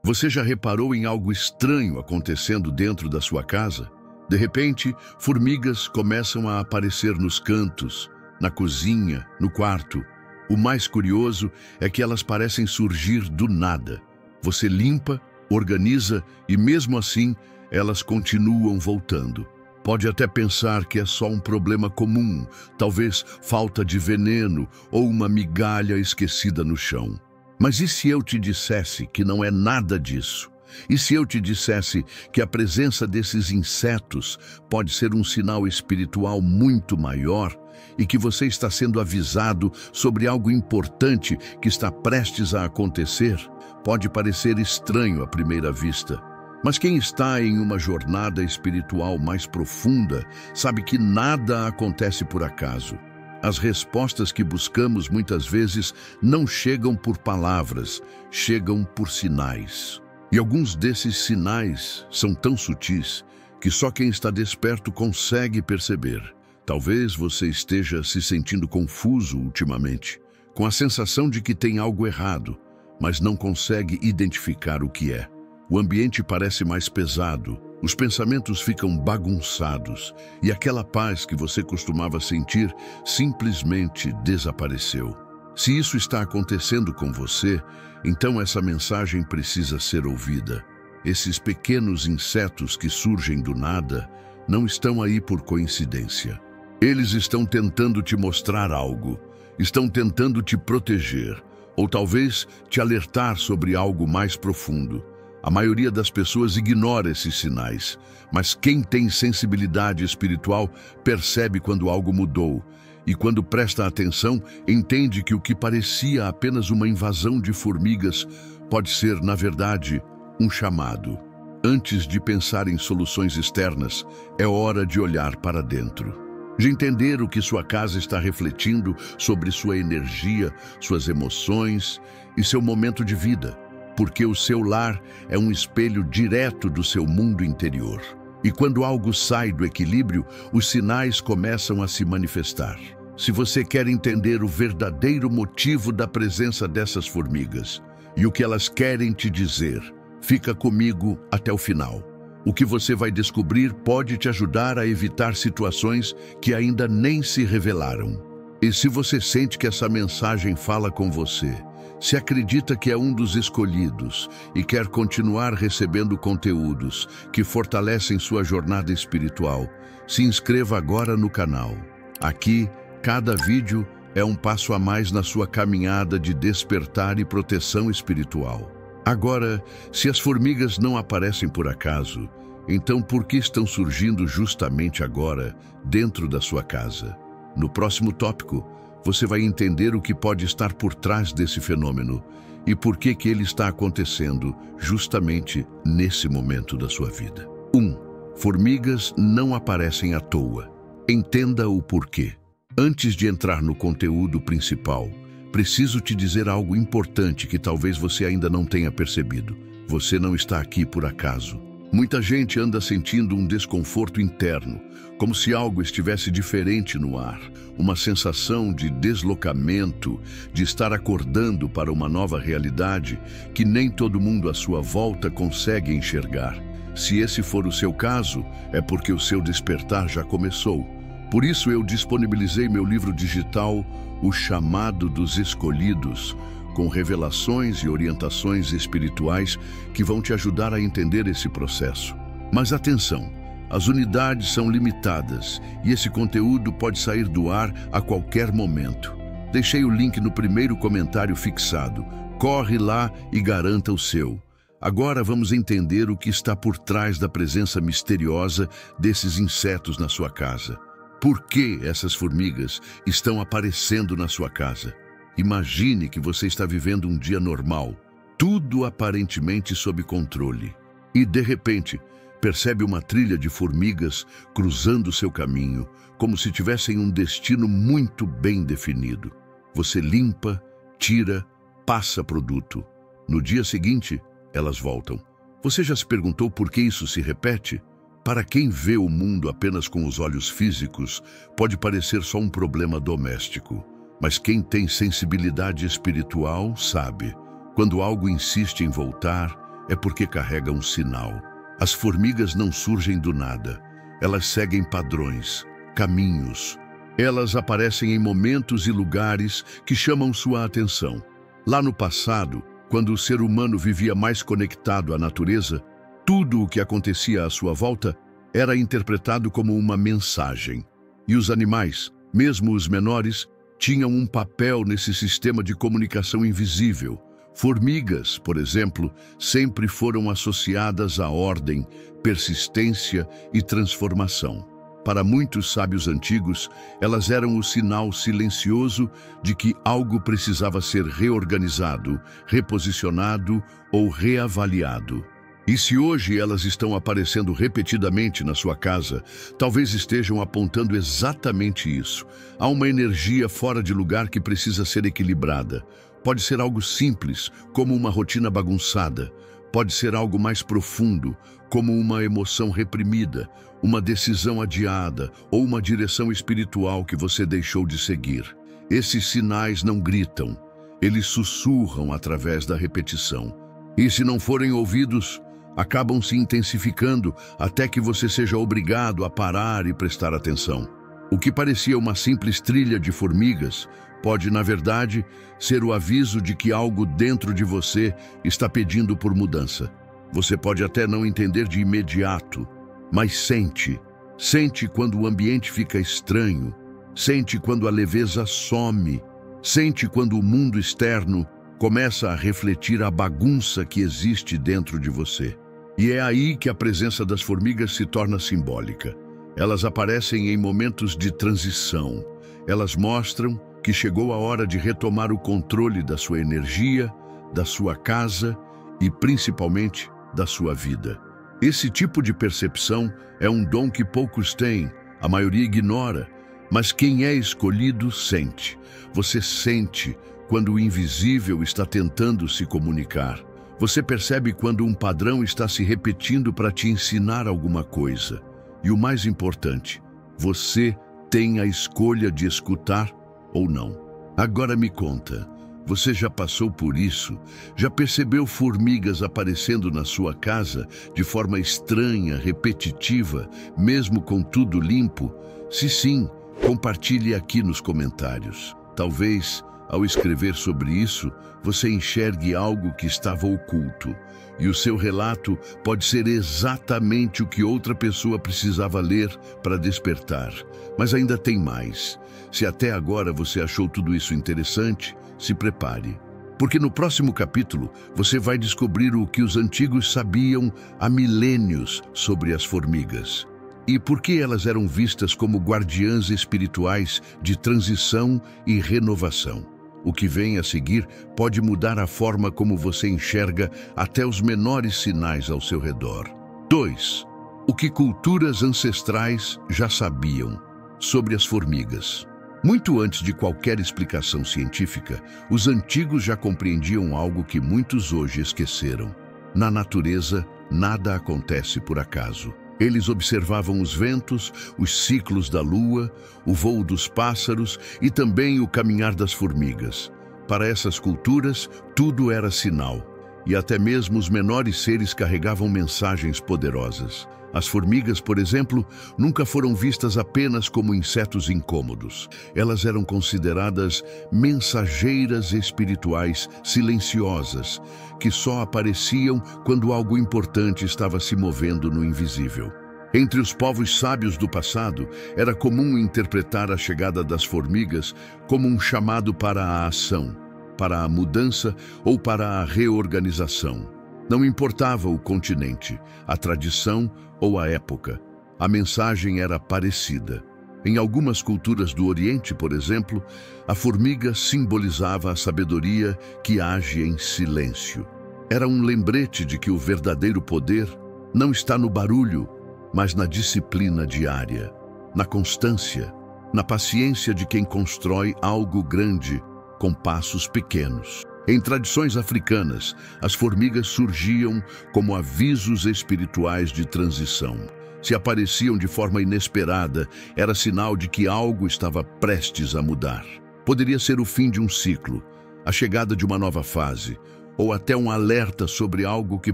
Você já reparou em algo estranho acontecendo dentro da sua casa? De repente, formigas começam a aparecer nos cantos, na cozinha, no quarto. O mais curioso é que elas parecem surgir do nada. Você limpa, organiza e mesmo assim, elas continuam voltando. Pode até pensar que é só um problema comum, talvez falta de veneno ou uma migalha esquecida no chão. Mas e se eu te dissesse que não é nada disso? E se eu te dissesse que a presença desses insetos pode ser um sinal espiritual muito maior e que você está sendo avisado sobre algo importante que está prestes a acontecer? Pode parecer estranho à primeira vista, mas quem está em uma jornada espiritual mais profunda sabe que nada acontece por acaso. As respostas que buscamos muitas vezes não chegam por palavras, chegam por sinais. E alguns desses sinais são tão sutis que só quem está desperto consegue perceber. Talvez você esteja se sentindo confuso ultimamente, com a sensação de que tem algo errado, mas não consegue identificar o que é. O ambiente parece mais pesado, os pensamentos ficam bagunçados e aquela paz que você costumava sentir simplesmente desapareceu. Se isso está acontecendo com você, então essa mensagem precisa ser ouvida. Esses pequenos insetos que surgem do nada não estão aí por coincidência. Eles estão tentando te mostrar algo, estão tentando te proteger, ou talvez te alertar sobre algo mais profundo. A maioria das pessoas ignora esses sinais, mas quem tem sensibilidade espiritual percebe quando algo mudou e quando presta atenção, entende que o que parecia apenas uma invasão de formigas pode ser, na verdade, um chamado. Antes de pensar em soluções externas, é hora de olhar para dentro, de entender o que sua casa está refletindo sobre sua energia, suas emoções e seu momento de vida. Porque o seu lar é um espelho direto do seu mundo interior. E quando algo sai do equilíbrio, os sinais começam a se manifestar. Se você quer entender o verdadeiro motivo da presença dessas formigas e o que elas querem te dizer, fica comigo até o final. O que você vai descobrir pode te ajudar a evitar situações que ainda nem se revelaram. E se você sente que essa mensagem fala com você, se acredita que é um dos escolhidos e quer continuar recebendo conteúdos que fortalecem sua jornada espiritual, se inscreva agora no canal. Aqui, cada vídeo é um passo a mais na sua caminhada de despertar e proteção espiritual. Agora, se as formigas não aparecem por acaso, então por que estão surgindo justamente agora, dentro da sua casa? No próximo tópico, você vai entender o que pode estar por trás desse fenômeno e por que ele está acontecendo justamente nesse momento da sua vida. 1. Formigas não aparecem à toa. Entenda o porquê. Antes de entrar no conteúdo principal, preciso te dizer algo importante que talvez você ainda não tenha percebido. Você não está aqui por acaso. Muita gente anda sentindo um desconforto interno, como se algo estivesse diferente no ar, uma sensação de deslocamento, de estar acordando para uma nova realidade que nem todo mundo à sua volta consegue enxergar. Se esse for o seu caso, é porque o seu despertar já começou. Por isso eu disponibilizei meu livro digital, O Chamado dos Escolhidos, com revelações e orientações espirituais que vão te ajudar a entender esse processo. Mas atenção, as unidades são limitadas e esse conteúdo pode sair do ar a qualquer momento. Deixei o link no primeiro comentário fixado. Corre lá e garanta o seu. Agora vamos entender o que está por trás da presença misteriosa desses insetos na sua casa. Por que essas formigas estão aparecendo na sua casa? Imagine que você está vivendo um dia normal, tudo aparentemente sob controle. E, de repente, percebe uma trilha de formigas cruzando seu caminho, como se tivessem um destino muito bem definido. Você limpa, tira, passa produto. No dia seguinte, elas voltam. Você já se perguntou por que isso se repete? Para quem vê o mundo apenas com os olhos físicos, pode parecer só um problema doméstico. Mas quem tem sensibilidade espiritual sabe. Quando algo insiste em voltar, é porque carrega um sinal. As formigas não surgem do nada. Elas seguem padrões, caminhos. Elas aparecem em momentos e lugares que chamam sua atenção. Lá no passado, quando o ser humano vivia mais conectado à natureza, tudo o que acontecia à sua volta era interpretado como uma mensagem. E os animais, mesmo os menores, tinham um papel nesse sistema de comunicação invisível. Formigas, por exemplo, sempre foram associadas à ordem, persistência e transformação. Para muitos sábios antigos, elas eram o sinal silencioso de que algo precisava ser reorganizado, reposicionado ou reavaliado. E se hoje elas estão aparecendo repetidamente na sua casa, talvez estejam apontando exatamente isso. Há uma energia fora de lugar que precisa ser equilibrada. Pode ser algo simples, como uma rotina bagunçada. Pode ser algo mais profundo, como uma emoção reprimida, uma decisão adiada ou uma direção espiritual que você deixou de seguir. Esses sinais não gritam, eles sussurram através da repetição. E se não forem ouvidos, acabam se intensificando até que você seja obrigado a parar e prestar atenção. O que parecia uma simples trilha de formigas pode, na verdade, ser o aviso de que algo dentro de você está pedindo por mudança. Você pode até não entender de imediato, mas sente. Sente quando o ambiente fica estranho. Sente quando a leveza some. Sente quando o mundo externo começa a refletir a bagunça que existe dentro de você. E é aí que a presença das formigas se torna simbólica. Elas aparecem em momentos de transição. Elas mostram que chegou a hora de retomar o controle da sua energia, da sua casa e, principalmente, da sua vida. Esse tipo de percepção é um dom que poucos têm, a maioria ignora, mas quem é escolhido sente. Você sente quando o invisível está tentando se comunicar. Você percebe quando um padrão está se repetindo para te ensinar alguma coisa. E o mais importante, você tem a escolha de escutar ou não. Agora me conta, você já passou por isso? Já percebeu formigas aparecendo na sua casa de forma estranha, repetitiva, mesmo com tudo limpo? Se sim, compartilhe aqui nos comentários. Talvez, ao escrever sobre isso, você enxergue algo que estava oculto. E o seu relato pode ser exatamente o que outra pessoa precisava ler para despertar. Mas ainda tem mais. Se até agora você achou tudo isso interessante, se prepare. Porque no próximo capítulo você vai descobrir o que os antigos sabiam há milênios sobre as formigas. E por que elas eram vistas como guardiãs espirituais de transição e renovação. O que vem a seguir pode mudar a forma como você enxerga até os menores sinais ao seu redor. 2. O que culturas ancestrais já sabiam sobre as formigas. Muito antes de qualquer explicação científica, os antigos já compreendiam algo que muitos hoje esqueceram. Na natureza, nada acontece por acaso. Eles observavam os ventos, os ciclos da lua, o voo dos pássaros e também o caminhar das formigas. Para essas culturas, tudo era sinal, e até mesmo os menores seres carregavam mensagens poderosas. As formigas, por exemplo, nunca foram vistas apenas como insetos incômodos. Elas eram consideradas mensageiras espirituais silenciosas, que só apareciam quando algo importante estava se movendo no invisível. Entre os povos sábios do passado, era comum interpretar a chegada das formigas como um chamado para a ação, para a mudança ou para a reorganização. Não importava o continente, a tradição ou a época, a mensagem era parecida. Em algumas culturas do Oriente, por exemplo, a formiga simbolizava a sabedoria que age em silêncio. Era um lembrete de que o verdadeiro poder não está no barulho, mas na disciplina diária, na constância, na paciência de quem constrói algo grande com passos pequenos. Em tradições africanas, as formigas surgiam como avisos espirituais de transição. Se apareciam de forma inesperada, era sinal de que algo estava prestes a mudar. Poderia ser o fim de um ciclo, a chegada de uma nova fase, ou até um alerta sobre algo que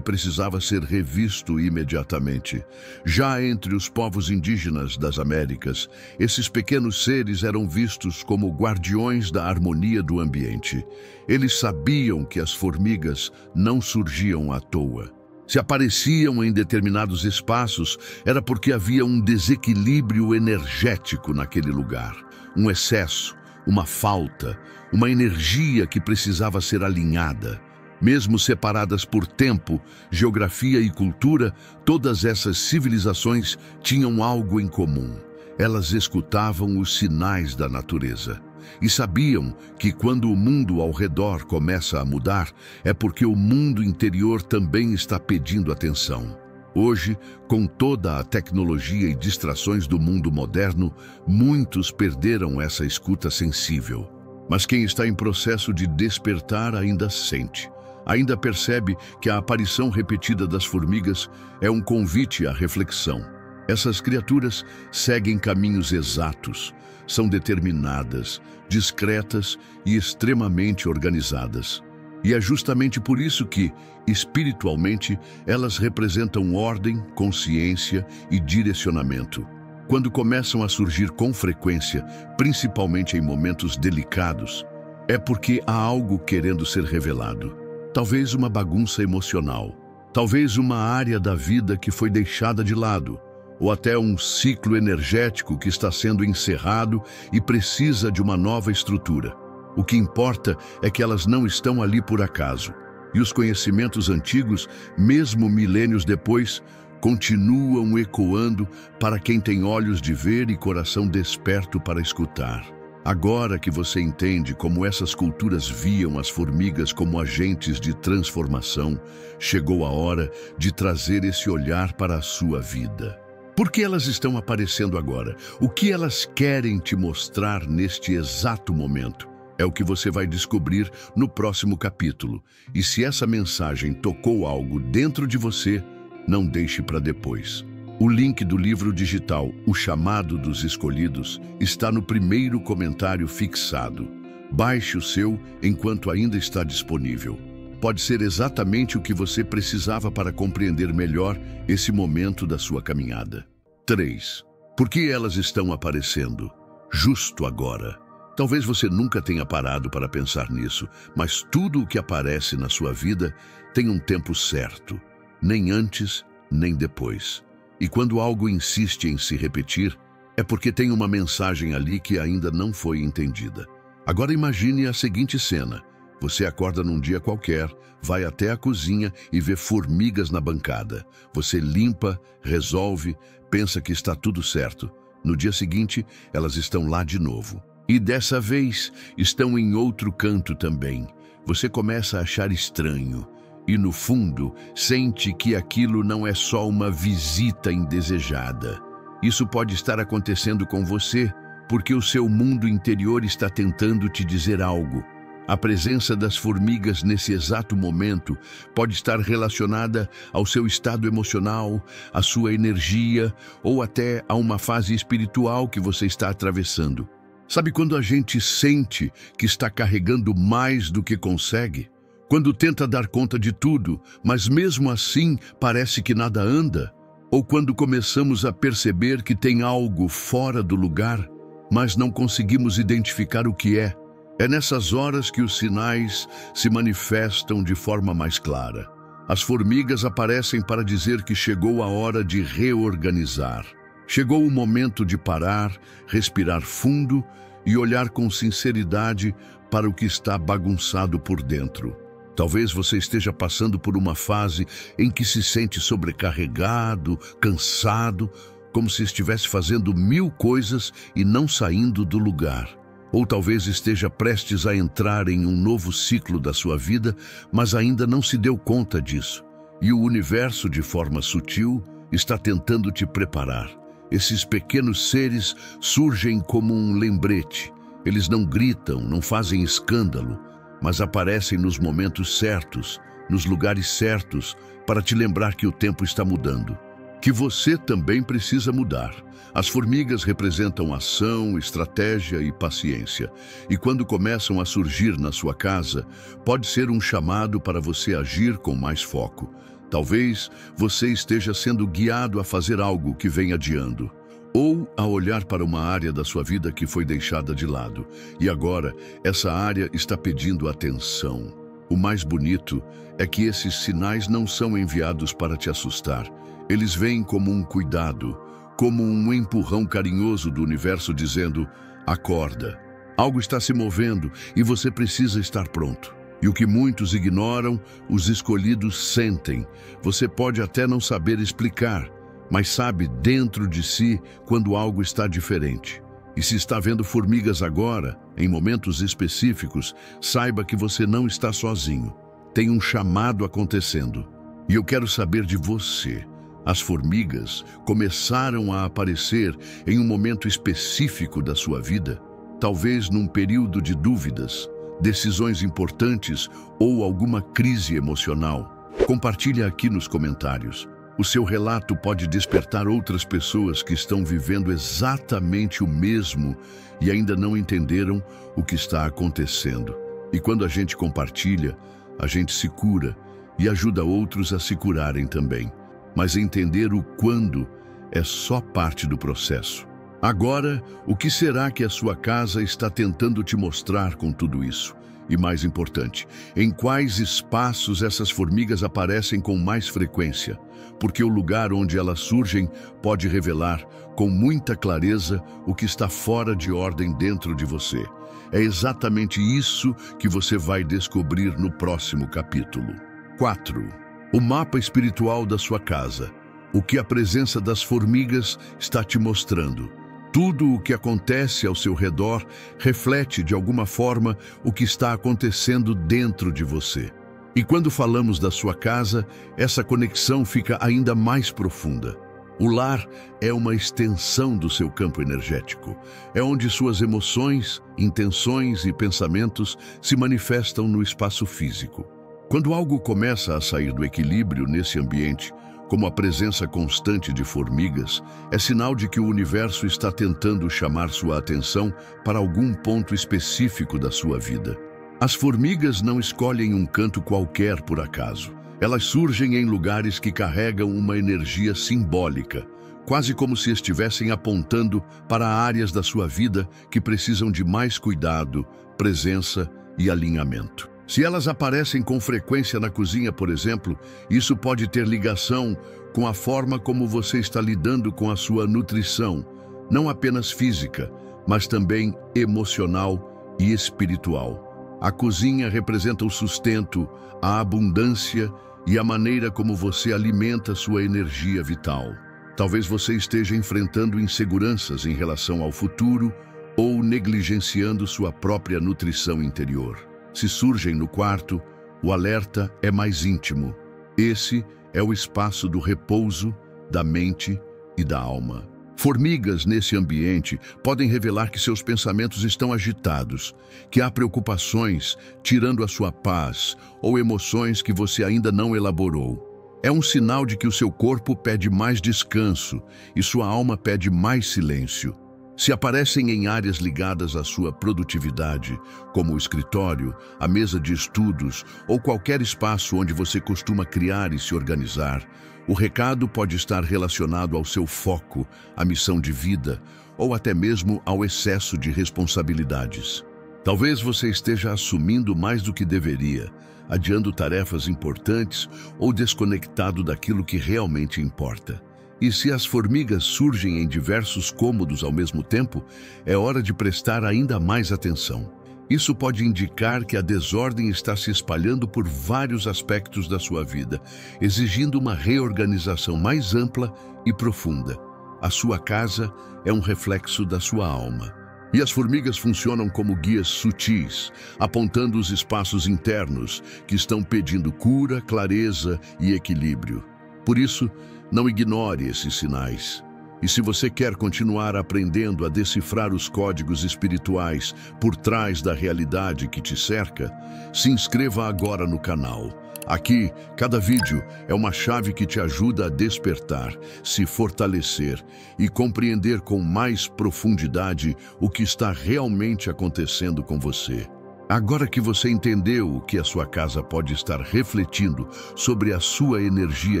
precisava ser revisto imediatamente. Já entre os povos indígenas das Américas, esses pequenos seres eram vistos como guardiões da harmonia do ambiente. Eles sabiam que as formigas não surgiam à toa. Se apareciam em determinados espaços, era porque havia um desequilíbrio energético naquele lugar, um excesso, uma falta, uma energia que precisava ser alinhada. Mesmo separadas por tempo, geografia e cultura, todas essas civilizações tinham algo em comum. Elas escutavam os sinais da natureza e sabiam que quando o mundo ao redor começa a mudar, é porque o mundo interior também está pedindo atenção. Hoje, com toda a tecnologia e distrações do mundo moderno, muitos perderam essa escuta sensível. Mas quem está em processo de despertar ainda sente. Ainda percebe que a aparição repetida das formigas é um convite à reflexão. Essas criaturas seguem caminhos exatos, são determinadas, discretas e extremamente organizadas. E é justamente por isso que, espiritualmente, elas representam ordem, consciência e direcionamento. Quando começam a surgir com frequência, principalmente em momentos delicados, é porque há algo querendo ser revelado. Talvez uma bagunça emocional, talvez uma área da vida que foi deixada de lado, ou até um ciclo energético que está sendo encerrado e precisa de uma nova estrutura. O que importa é que elas não estão ali por acaso. E os conhecimentos antigos, mesmo milênios depois, continuam ecoando para quem tem olhos de ver e coração desperto para escutar. Agora que você entende como essas culturas viam as formigas como agentes de transformação, chegou a hora de trazer esse olhar para a sua vida. Por que elas estão aparecendo agora? O que elas querem te mostrar neste exato momento? É o que você vai descobrir no próximo capítulo. E se essa mensagem tocou algo dentro de você, não deixe para depois. O link do livro digital O Chamado dos Escolhidos está no primeiro comentário fixado. Baixe o seu enquanto ainda está disponível. Pode ser exatamente o que você precisava para compreender melhor esse momento da sua caminhada. 3. Por que elas estão aparecendo? Justo agora. Talvez você nunca tenha parado para pensar nisso, mas tudo o que aparece na sua vida tem um tempo certo, nem antes, nem depois. E quando algo insiste em se repetir, é porque tem uma mensagem ali que ainda não foi entendida. Agora imagine a seguinte cena. Você acorda num dia qualquer, vai até a cozinha e vê formigas na bancada. Você limpa, resolve, pensa que está tudo certo. No dia seguinte, elas estão lá de novo. E dessa vez, estão em outro canto também. Você começa a achar estranho. E no fundo, sente que aquilo não é só uma visita indesejada. Isso pode estar acontecendo com você, porque o seu mundo interior está tentando te dizer algo. A presença das formigas nesse exato momento pode estar relacionada ao seu estado emocional, à sua energia ou até a uma fase espiritual que você está atravessando. Sabe quando a gente sente que está carregando mais do que consegue? Quando tenta dar conta de tudo, mas mesmo assim parece que nada anda? Ou quando começamos a perceber que tem algo fora do lugar, mas não conseguimos identificar o que é? É nessas horas que os sinais se manifestam de forma mais clara. As formigas aparecem para dizer que chegou a hora de reorganizar. Chegou o momento de parar, respirar fundo e olhar com sinceridade para o que está bagunçado por dentro. Talvez você esteja passando por uma fase em que se sente sobrecarregado, cansado, como se estivesse fazendo 1000 coisas e não saindo do lugar. Ou talvez esteja prestes a entrar em um novo ciclo da sua vida, mas ainda não se deu conta disso. E o universo, de forma sutil, está tentando te preparar. Esses pequenos seres surgem como um lembrete. Eles não gritam, não fazem escândalo, mas aparecem nos momentos certos, nos lugares certos, para te lembrar que o tempo está mudando. que você também precisa mudar. As formigas representam ação, estratégia e paciência. E quando começam a surgir na sua casa, pode ser um chamado para você agir com mais foco. Talvez você esteja sendo guiado a fazer algo que vem adiando, ou a olhar para uma área da sua vida que foi deixada de lado. E agora, essa área está pedindo atenção. O mais bonito é que esses sinais não são enviados para te assustar. Eles vêm como um cuidado, como um empurrão carinhoso do universo dizendo: acorda, algo está se movendo e você precisa estar pronto. E o que muitos ignoram, os escolhidos sentem. Você pode até não saber explicar, mas sabe dentro de si quando algo está diferente. E se está vendo formigas agora, em momentos específicos, saiba que você não está sozinho. Tem um chamado acontecendo. E eu quero saber de você. As formigas começaram a aparecer em um momento específico da sua vida, talvez num período de dúvidas, decisões importantes ou alguma crise emocional. Compartilhe aqui nos comentários. O seu relato pode despertar outras pessoas que estão vivendo exatamente o mesmo e ainda não entenderam o que está acontecendo. E quando a gente compartilha, a gente se cura e ajuda outros a se curarem também. Mas entender o quando é só parte do processo. Agora, o que será que a sua casa está tentando te mostrar com tudo isso? E mais importante, em quais espaços essas formigas aparecem com mais frequência? Porque o lugar onde elas surgem pode revelar com muita clareza o que está fora de ordem dentro de você. É exatamente isso que você vai descobrir no próximo capítulo. 4. O mapa espiritual da sua casa. O que a presença das formigas está te mostrando. Tudo o que acontece ao seu redor reflete de alguma forma o que está acontecendo dentro de você. E quando falamos da sua casa, essa conexão fica ainda mais profunda. O lar é uma extensão do seu campo energético. É onde suas emoções, intenções e pensamentos se manifestam no espaço físico. Quando algo começa a sair do equilíbrio nesse ambiente, como a presença constante de formigas, é sinal de que o universo está tentando chamar sua atenção para algum ponto específico da sua vida. As formigas não escolhem um canto qualquer por acaso. Elas surgem em lugares que carregam uma energia simbólica, quase como se estivessem apontando para áreas da sua vida que precisam de mais cuidado, presença e alinhamento. Se elas aparecem com frequência na cozinha, por exemplo, isso pode ter ligação com a forma como você está lidando com a sua nutrição, não apenas física, mas também emocional e espiritual. A cozinha representa o sustento, a abundância e a maneira como você alimenta sua energia vital. Talvez você esteja enfrentando inseguranças em relação ao futuro ou negligenciando sua própria nutrição interior. Se surgem no quarto, o alerta é mais íntimo. Esse é o espaço do repouso, da mente e da alma. Formigas nesse ambiente podem revelar que seus pensamentos estão agitados, que há preocupações tirando a sua paz ou emoções que você ainda não elaborou. É um sinal de que o seu corpo pede mais descanso e sua alma pede mais silêncio. Se aparecem em áreas ligadas à sua produtividade, como o escritório, a mesa de estudos ou qualquer espaço onde você costuma criar e se organizar, o recado pode estar relacionado ao seu foco, à missão de vida ou até mesmo ao excesso de responsabilidades. Talvez você esteja assumindo mais do que deveria, adiando tarefas importantes ou desconectado daquilo que realmente importa. E se as formigas surgem em diversos cômodos ao mesmo tempo, é hora de prestar ainda mais atenção. Isso pode indicar que a desordem está se espalhando por vários aspectos da sua vida, exigindo uma reorganização mais ampla e profunda. A sua casa é um reflexo da sua alma. E as formigas funcionam como guias sutis, apontando os espaços internos que estão pedindo cura, clareza e equilíbrio. Por isso, não ignore esses sinais. E se você quer continuar aprendendo a decifrar os códigos espirituais por trás da realidade que te cerca, se inscreva agora no canal, Aqui, cada vídeo é uma chave que te ajuda a despertar, se fortalecer e compreender com mais profundidade o que está realmente acontecendo com você. Agora que você entendeu o que a sua casa pode estar refletindo sobre a sua energia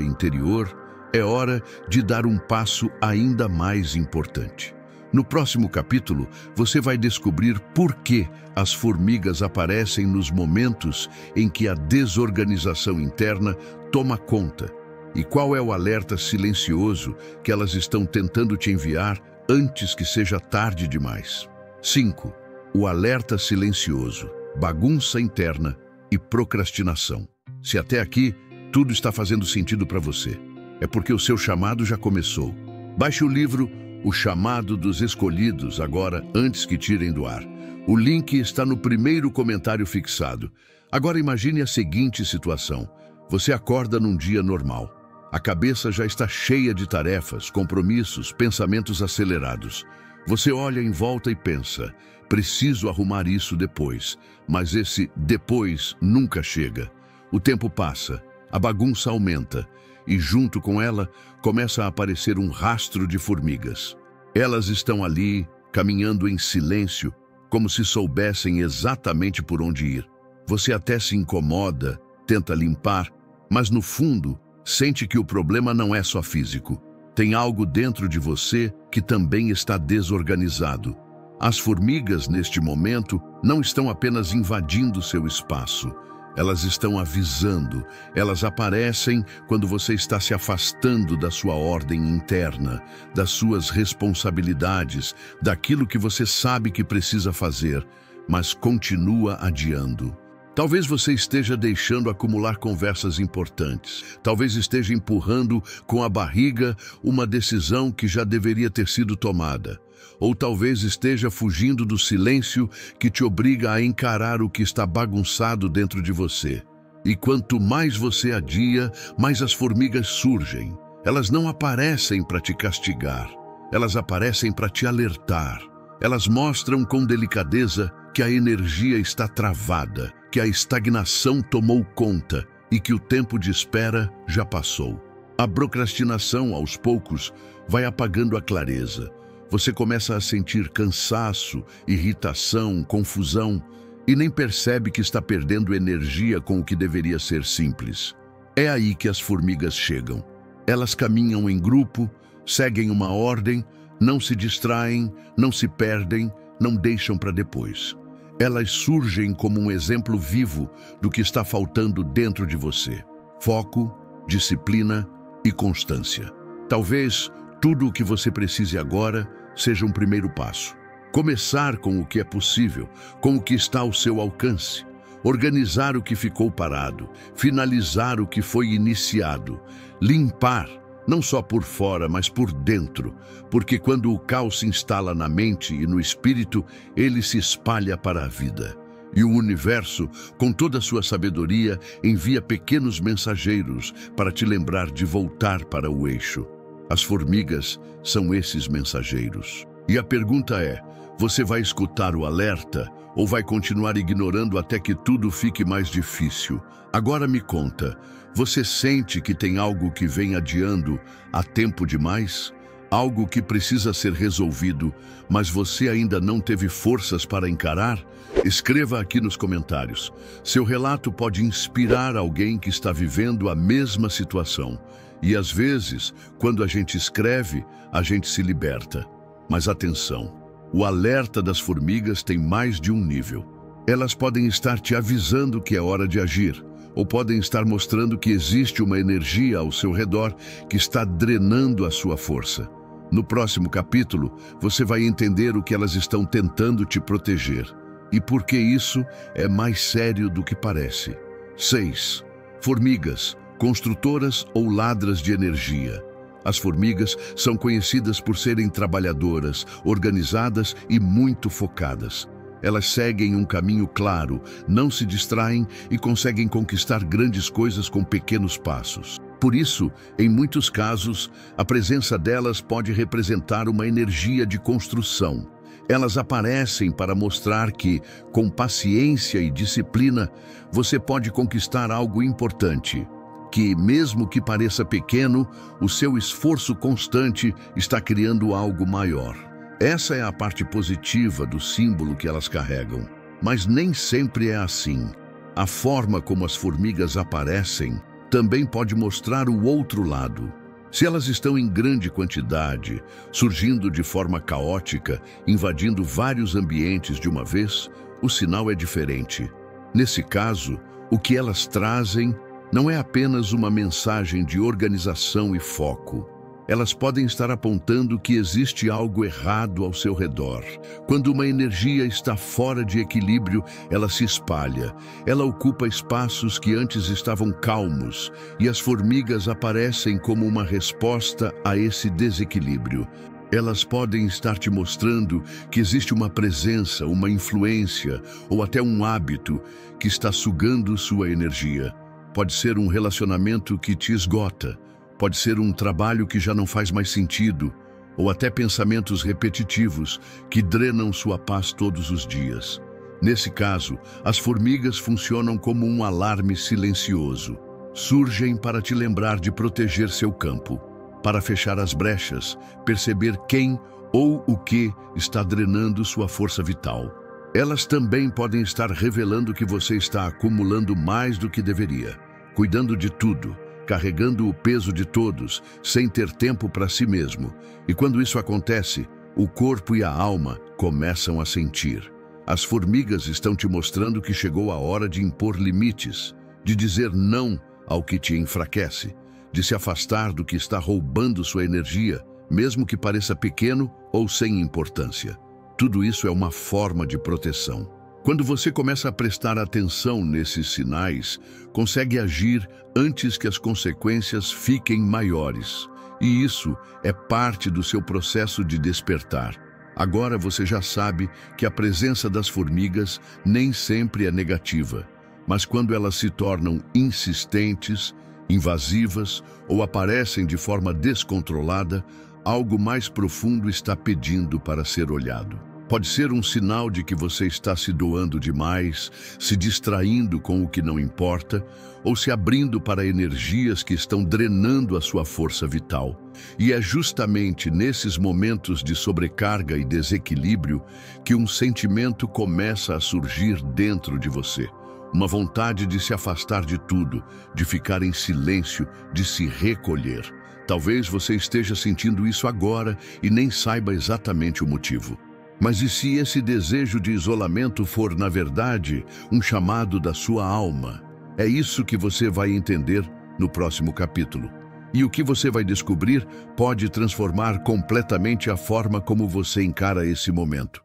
interior, é hora de dar um passo ainda mais importante. No próximo capítulo, você vai descobrir por que as formigas aparecem nos momentos em que a desorganização interna toma conta e qual é o alerta silencioso que elas estão tentando te enviar antes que seja tarde demais. 5. O alerta silencioso, bagunça interna e procrastinação. Se até aqui tudo está fazendo sentido para você, é porque o seu chamado já começou. Baixe o livro O Chamado dos Escolhidos agora, antes que tirem do ar. O link está no primeiro comentário fixado. Agora imagine a seguinte situação. Você acorda num dia normal. A cabeça já está cheia de tarefas, compromissos, pensamentos acelerados. Você olha em volta e pensa, preciso arrumar isso depois. Mas esse depois nunca chega. O tempo passa, a bagunça aumenta. E junto com ela, começa a aparecer um rastro de formigas. Elas estão ali, caminhando em silêncio, como se soubessem exatamente por onde ir. Você até se incomoda, tenta limpar, mas no fundo, sente que o problema não é só físico. Tem algo dentro de você que também está desorganizado. As formigas, neste momento, não estão apenas invadindo seu espaço. Elas estão avisando, elas aparecem quando você está se afastando da sua ordem interna, das suas responsabilidades, daquilo que você sabe que precisa fazer, mas continua adiando. Talvez você esteja deixando acumular conversas importantes. Talvez esteja empurrando com a barriga uma decisão que já deveria ter sido tomada. Ou talvez esteja fugindo do silêncio que te obriga a encarar o que está bagunçado dentro de você. E quanto mais você adia, mais as formigas surgem. Elas não aparecem para te castigar. Elas aparecem para te alertar. Elas mostram com delicadeza que a energia está travada, que a estagnação tomou conta e que o tempo de espera já passou. A procrastinação, aos poucos, vai apagando a clareza. Você começa a sentir cansaço, irritação, confusão e nem percebe que está perdendo energia com o que deveria ser simples. É aí que as formigas chegam. Elas caminham em grupo, seguem uma ordem, não se distraem, não se perdem, não deixam para depois. Elas surgem como um exemplo vivo do que está faltando dentro de você. Foco, disciplina e constância. Talvez tudo o que você precise agora seja um primeiro passo. Começar com o que é possível, com o que está ao seu alcance. Organizar o que ficou parado, finalizar o que foi iniciado. Limpar, não só por fora, mas por dentro, porque quando o caos se instala na mente e no espírito, ele se espalha para a vida. E o universo, com toda a sua sabedoria, envia pequenos mensageiros para te lembrar de voltar para o eixo. As formigas são esses mensageiros. E a pergunta é, você vai escutar o alerta ou vai continuar ignorando até que tudo fique mais difícil? Agora me conta, você sente que tem algo que vem adiando há tempo demais? Algo que precisa ser resolvido, mas você ainda não teve forças para encarar? Escreva aqui nos comentários. Seu relato pode inspirar alguém que está vivendo a mesma situação. E às vezes, quando a gente escreve, a gente se liberta. Mas atenção, o alerta das formigas tem mais de um nível. Elas podem estar te avisando que é hora de agir, ou podem estar mostrando que existe uma energia ao seu redor que está drenando a sua força. No próximo capítulo, você vai entender o que elas estão tentando te proteger e por que isso é mais sério do que parece. 6. Formigas, construtoras ou ladras de energia. As formigas são conhecidas por serem trabalhadoras, organizadas e muito focadas. Elas seguem um caminho claro, não se distraem e conseguem conquistar grandes coisas com pequenos passos. Por isso, em muitos casos, a presença delas pode representar uma energia de construção. Elas aparecem para mostrar que, com paciência e disciplina, você pode conquistar algo importante. Que, mesmo que pareça pequeno, o seu esforço constante está criando algo maior. Essa é a parte positiva do símbolo que elas carregam. Mas nem sempre é assim. A forma como as formigas aparecem também pode mostrar o outro lado. Se elas estão em grande quantidade, surgindo de forma caótica, invadindo vários ambientes de uma vez, o sinal é diferente. Nesse caso, o que elas trazem não é apenas uma mensagem de organização e foco. Elas podem estar apontando que existe algo errado ao seu redor. Quando uma energia está fora de equilíbrio, ela se espalha. Ela ocupa espaços que antes estavam calmos, e as formigas aparecem como uma resposta a esse desequilíbrio. Elas podem estar te mostrando que existe uma presença, uma influência ou até um hábito que está sugando sua energia. Pode ser um relacionamento que te esgota. Pode ser um trabalho que já não faz mais sentido, ou até pensamentos repetitivos que drenam sua paz todos os dias. Nesse caso, as formigas funcionam como um alarme silencioso. Surgem para te lembrar de proteger seu campo, para fechar as brechas, perceber quem ou o que está drenando sua força vital. Elas também podem estar revelando que você está acumulando mais do que deveria, cuidando de tudo, carregando o peso de todos, sem ter tempo para si mesmo. E quando isso acontece, o corpo e a alma começam a sentir. As formigas estão te mostrando que chegou a hora de impor limites, de dizer não ao que te enfraquece, de se afastar do que está roubando sua energia, mesmo que pareça pequeno ou sem importância. Tudo isso é uma forma de proteção. Quando você começa a prestar atenção nesses sinais, consegue agir antes que as consequências fiquem maiores. E isso é parte do seu processo de despertar. Agora você já sabe que a presença das formigas nem sempre é negativa, mas quando elas se tornam insistentes, invasivas ou aparecem de forma descontrolada, algo mais profundo está pedindo para ser olhado. Pode ser um sinal de que você está se doando demais, se distraindo com o que não importa, ou se abrindo para energias que estão drenando a sua força vital. E é justamente nesses momentos de sobrecarga e desequilíbrio que um sentimento começa a surgir dentro de você. Uma vontade de se afastar de tudo, de ficar em silêncio, de se recolher. Talvez você esteja sentindo isso agora e nem saiba exatamente o motivo. Mas e se esse desejo de isolamento for, na verdade, um chamado da sua alma? É isso que você vai entender no próximo capítulo. E o que você vai descobrir pode transformar completamente a forma como você encara esse momento.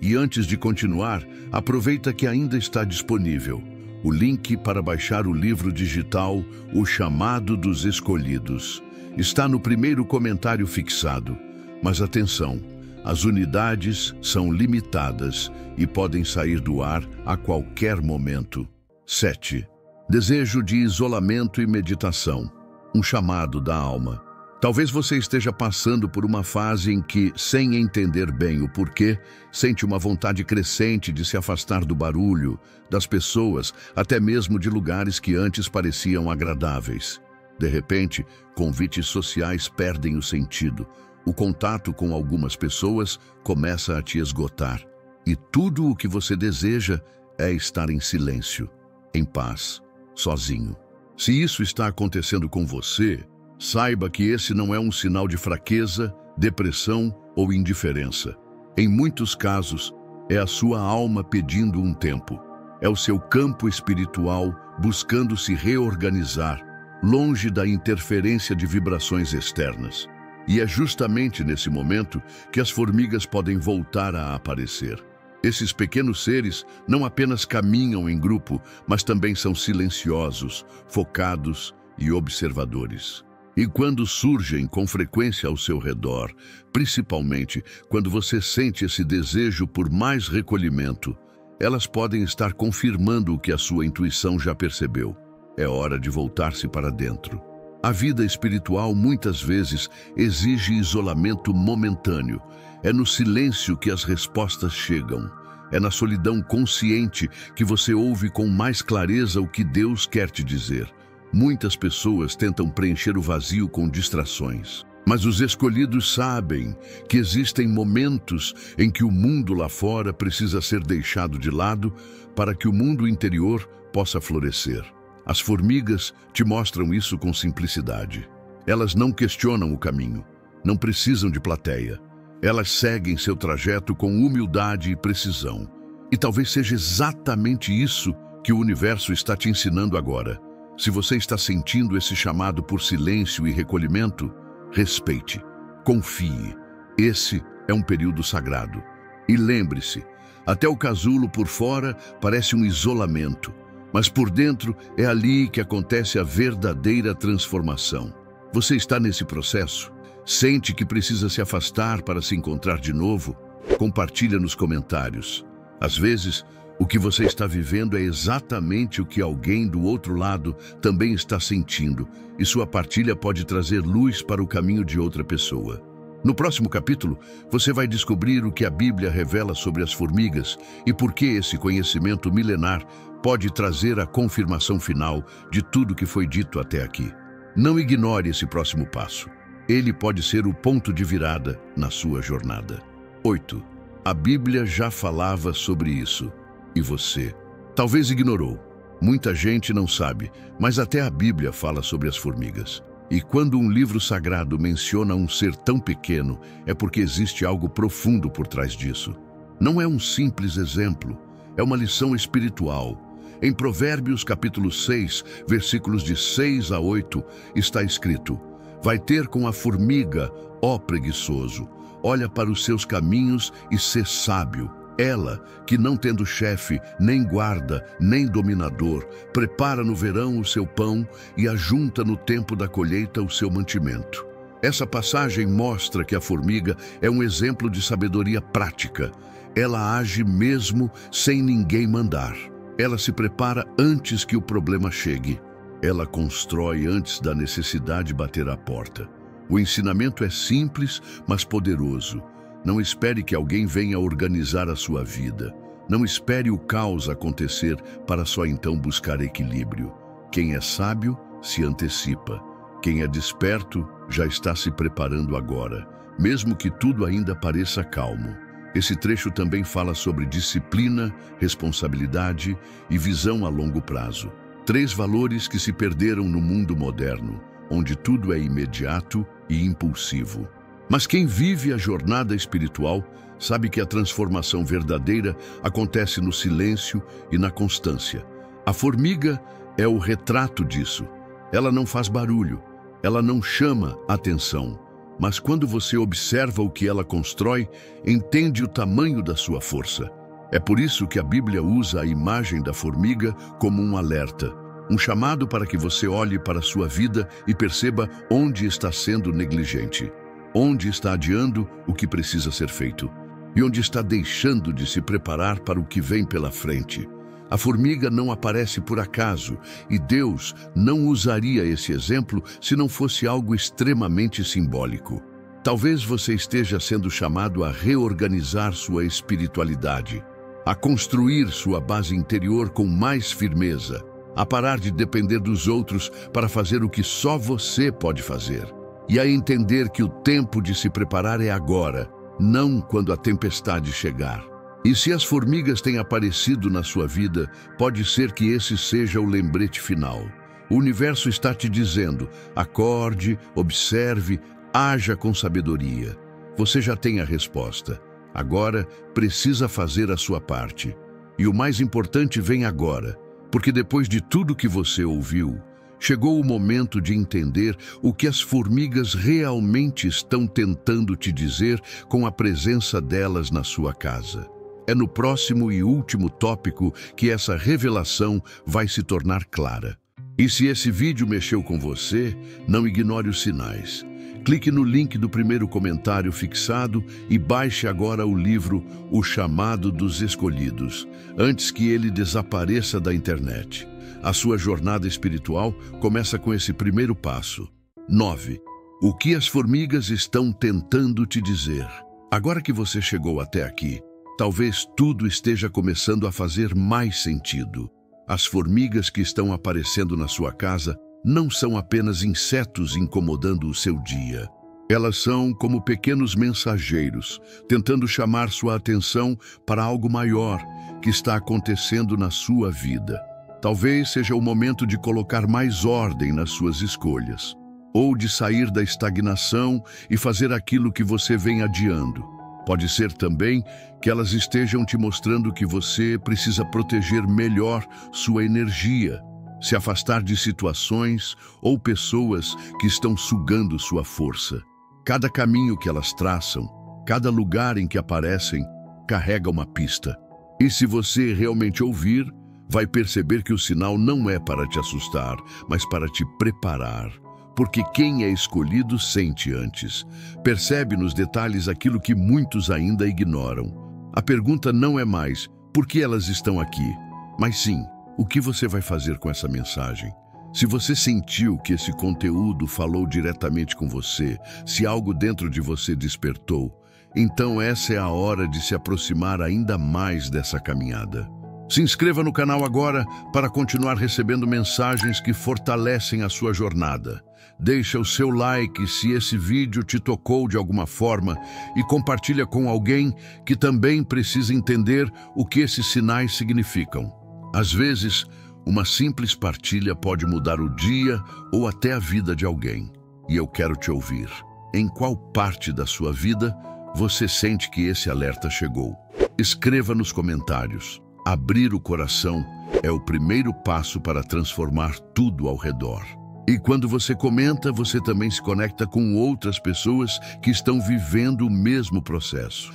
E antes de continuar, aproveita que ainda está disponível o link para baixar o livro digital O Chamado dos Escolhidos. Está no primeiro comentário fixado. Mas atenção! As unidades são limitadas e podem sair do ar a qualquer momento. 7. Desejo de isolamento e meditação. Um chamado da alma. Talvez você esteja passando por uma fase em que, sem entender bem o porquê, sente uma vontade crescente de se afastar do barulho, das pessoas, até mesmo de lugares que antes pareciam agradáveis. De repente, convites sociais perdem o sentido. O contato com algumas pessoas começa a te esgotar. E tudo o que você deseja é estar em silêncio, em paz, sozinho. Se isso está acontecendo com você, saiba que esse não é um sinal de fraqueza, depressão ou indiferença. Em muitos casos, é a sua alma pedindo um tempo. É o seu campo espiritual buscando se reorganizar, longe da interferência de vibrações externas. E é justamente nesse momento que as formigas podem voltar a aparecer. Esses pequenos seres não apenas caminham em grupo, mas também são silenciosos, focados e observadores. E quando surgem com frequência ao seu redor, principalmente quando você sente esse desejo por mais recolhimento, elas podem estar confirmando o que a sua intuição já percebeu. É hora de voltar-se para dentro. A vida espiritual muitas vezes exige isolamento momentâneo. É no silêncio que as respostas chegam. É na solidão consciente que você ouve com mais clareza o que Deus quer te dizer. Muitas pessoas tentam preencher o vazio com distrações. Mas os escolhidos sabem que existem momentos em que o mundo lá fora precisa ser deixado de lado para que o mundo interior possa florescer. As formigas te mostram isso com simplicidade. Elas não questionam o caminho, não precisam de plateia. Elas seguem seu trajeto com humildade e precisão. E talvez seja exatamente isso que o universo está te ensinando agora. Se você está sentindo esse chamado por silêncio e recolhimento, respeite, confie. Esse é um período sagrado. E lembre-se, até o casulo por fora parece um isolamento, mas por dentro é ali que acontece a verdadeira transformação. Você está nesse processo? Sente que precisa se afastar para se encontrar de novo? Compartilha nos comentários. Às vezes, o que você está vivendo é exatamente o que alguém do outro lado também está sentindo, e sua partilha pode trazer luz para o caminho de outra pessoa. No próximo capítulo, você vai descobrir o que a Bíblia revela sobre as formigas e por que esse conhecimento milenar pode trazer a confirmação final de tudo que foi dito até aqui. Não ignore esse próximo passo. Ele pode ser o ponto de virada na sua jornada. 8. A Bíblia já falava sobre isso. E você? Talvez ignorou. Muita gente não sabe, mas até a Bíblia fala sobre as formigas. E quando um livro sagrado menciona um ser tão pequeno, é porque existe algo profundo por trás disso. Não é um simples exemplo, é uma lição espiritual. Em Provérbios capítulo 6, versículos de 6 a 8, está escrito: vai ter com a formiga, ó preguiçoso, olha para os seus caminhos e sê sábio. Ela, que não tendo chefe, nem guarda, nem dominador, prepara no verão o seu pão e ajunta no tempo da colheita o seu mantimento. Essa passagem mostra que a formiga é um exemplo de sabedoria prática. Ela age mesmo sem ninguém mandar. Ela se prepara antes que o problema chegue. Ela constrói antes da necessidade bater à porta. O ensinamento é simples, mas poderoso. Não espere que alguém venha organizar a sua vida. Não espere o caos acontecer para só então buscar equilíbrio. Quem é sábio se antecipa. Quem é desperto já está se preparando agora, mesmo que tudo ainda pareça calmo. Esse trecho também fala sobre disciplina, responsabilidade e visão a longo prazo. 3 valores que se perderam no mundo moderno, onde tudo é imediato e impulsivo. Mas quem vive a jornada espiritual sabe que a transformação verdadeira acontece no silêncio e na constância. A formiga é o retrato disso. Ela não faz barulho, ela não chama atenção. Mas quando você observa o que ela constrói, entende o tamanho da sua força. É por isso que a Bíblia usa a imagem da formiga como um alerta, um chamado para que você olhe para a sua vida e perceba onde está sendo negligente. Onde está adiando o que precisa ser feito e onde está deixando de se preparar para o que vem pela frente. A formiga não aparece por acaso e Deus não usaria esse exemplo se não fosse algo extremamente simbólico. Talvez você esteja sendo chamado a reorganizar sua espiritualidade, a construir sua base interior com mais firmeza, a parar de depender dos outros para fazer o que só você pode fazer. E a entender que o tempo de se preparar é agora, não quando a tempestade chegar. E se as formigas têm aparecido na sua vida, pode ser que esse seja o lembrete final. O universo está te dizendo: acorde, observe, haja com sabedoria. Você já tem a resposta. Agora precisa fazer a sua parte. E o mais importante vem agora, porque depois de tudo que você ouviu, chegou o momento de entender o que as formigas realmente estão tentando te dizer com a presença delas na sua casa. É no próximo e último tópico que essa revelação vai se tornar clara. E se esse vídeo mexeu com você, não ignore os sinais. Clique no link do primeiro comentário fixado e baixe agora o livro O Chamado dos Escolhidos, antes que ele desapareça da internet. A sua jornada espiritual começa com esse primeiro passo. 9. O que as formigas estão tentando te dizer? Agora que você chegou até aqui, talvez tudo esteja começando a fazer mais sentido. As formigas que estão aparecendo na sua casa não são apenas insetos incomodando o seu dia. Elas são como pequenos mensageiros, tentando chamar sua atenção para algo maior que está acontecendo na sua vida. Talvez seja o momento de colocar mais ordem nas suas escolhas, ou de sair da estagnação e fazer aquilo que você vem adiando. Pode ser também que elas estejam te mostrando que você precisa proteger melhor sua energia, se afastar de situações ou pessoas que estão sugando sua força. Cada caminho que elas traçam, cada lugar em que aparecem, carrega uma pista. E se você realmente ouvir, vai perceber que o sinal não é para te assustar, mas para te preparar. Porque quem é escolhido sente antes. Percebe nos detalhes aquilo que muitos ainda ignoram. A pergunta não é mais, por que elas estão aqui? Mas sim, o que você vai fazer com essa mensagem? Se você sentiu que esse conteúdo falou diretamente com você, se algo dentro de você despertou, então essa é a hora de se aproximar ainda mais dessa caminhada. Se inscreva no canal agora para continuar recebendo mensagens que fortalecem a sua jornada. Deixa o seu like se esse vídeo te tocou de alguma forma e compartilha com alguém que também precisa entender o que esses sinais significam. Às vezes, uma simples partilha pode mudar o dia ou até a vida de alguém. E eu quero te ouvir. Em qual parte da sua vida você sente que esse alerta chegou? Escreva nos comentários. Abrir o coração é o primeiro passo para transformar tudo ao redor. E quando você comenta, você também se conecta com outras pessoas que estão vivendo o mesmo processo.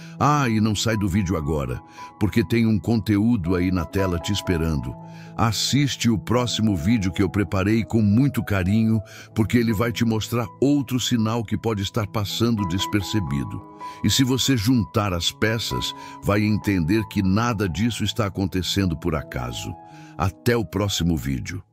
E não sai do vídeo agora, porque tem um conteúdo aí na tela te esperando. Assiste o próximo vídeo que eu preparei com muito carinho, porque ele vai te mostrar outro sinal que pode estar passando despercebido. E se você juntar as peças, vai entender que nada disso está acontecendo por acaso. Até o próximo vídeo.